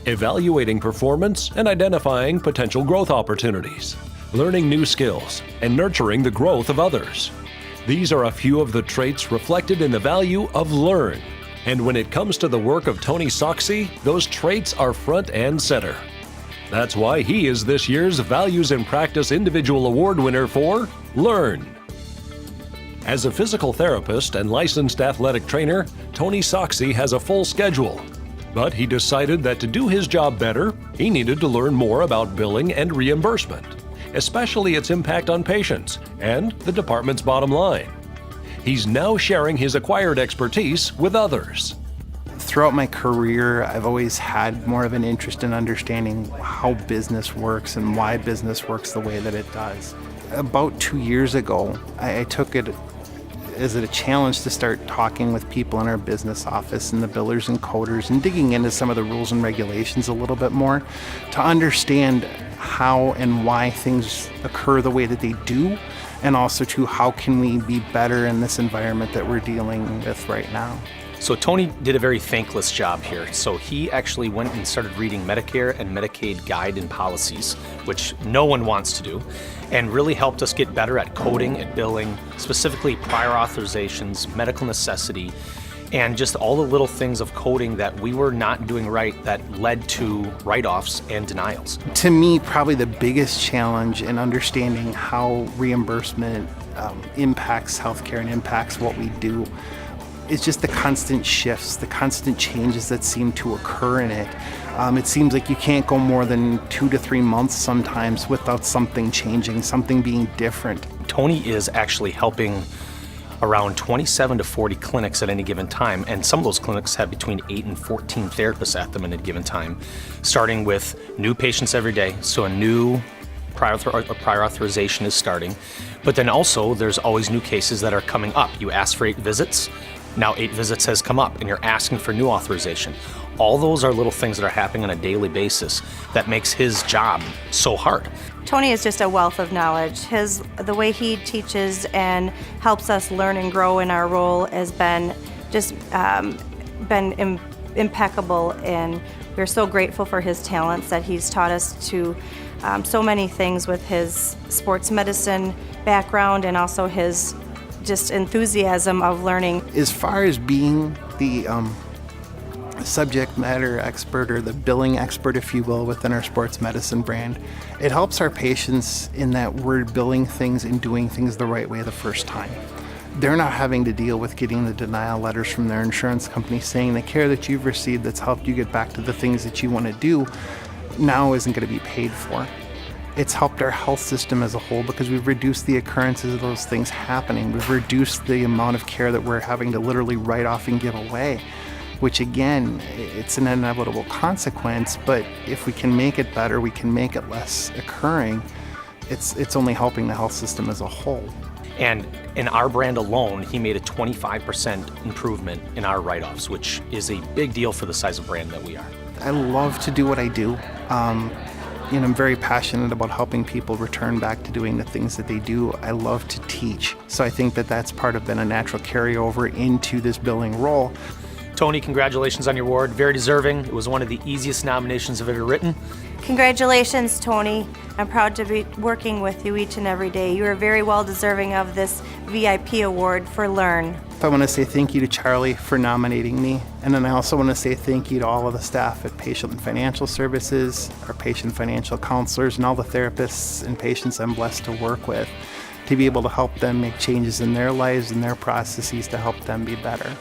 evaluating performance and identifying potential growth opportunities, learning new skills, and nurturing the growth of others. These are a few of the traits reflected in the value of learn. And when it comes to the work of Tony Sachse, those traits are front and center. That's why he is this year's Values in Practice Individual Award winner for Learn. As a physical therapist and licensed athletic trainer, Tony Sachse has a full schedule. But he decided that to do his job better, he needed to learn more about billing and reimbursement, especially its impact on patients and the department's bottom line. He's now sharing his acquired expertise with others. Throughout my career, I've always had more of an interest in understanding how business works and why business works the way that it does. About 2 years ago, I took it as a challenge to start talking with people in our business office and the billers and coders and digging into some of the rules and regulations a little bit more to understand how and why things occur the way that they do, and also to how can we be better in this environment that we're dealing with right now. So Tony did a very thankless job here. So he actually went and started reading Medicare and Medicaid guide and policies, which no one wants to do, and really helped us get better at coding and billing, specifically prior authorizations, medical necessity, and just all the little things of coding that we were not doing right that led to write-offs and denials. To me, probably the biggest challenge in understanding how reimbursement impacts healthcare and impacts what we do is just the constant shifts, the constant changes that seem to occur in it. It seems like you can't go more than 2 to 3 months sometimes without something changing, something being different. Tony is actually helping around 27 to 40 clinics at any given time, and some of those clinics have between 8 and 14 therapists at them at a given time, starting with new patients every day, so a new prior authorization is starting, but then also there's always new cases that are coming up. You ask for 8 visits, now 8 visits has come up and you're asking for new authorization. All those are little things that are happening on a daily basis that makes his job so hard. Tony is just a wealth of knowledge. The way he teaches and helps us learn and grow in our role has been impeccable, and we're so grateful for his talents that he's taught us to so many things with his sports medicine background and also his just enthusiasm of learning. As far as being the subject matter expert or the billing expert, if you will, within our sports medicine brand, it helps our patients in that we're billing things and doing things the right way the first time. They're not having to deal with getting the denial letters from their insurance company saying the care that you've received that's helped you get back to the things that you want to do now isn't going to be paid for. It's helped our health system as a whole because we've reduced the occurrences of those things happening. We've reduced the amount of care that we're having to literally write off and give away, which again, it's an inevitable consequence, but if we can make it better, we can make it less occurring, it's only helping the health system as a whole. And in our brand alone, he made a 25% improvement in our write-offs, which is a big deal for the size of brand that we are. I love to do what I do. I'm very passionate about helping people return back to doing the things that they do. I love to teach. So I think that that's part of been a natural carryover into this billing role. Tony, congratulations on your award. Very deserving. It was one of the easiest nominations I've ever written. Congratulations, Tony. I'm proud to be working with you each and every day. You are very well deserving of this VIP award for Learn. I want to say thank you to Charlie for nominating me. And then I also want to say thank you to all of the staff at Patient and Financial Services, our patient financial counselors, and all the therapists and patients I'm blessed to work with, to be able to help them make changes in their lives and their processes to help them be better.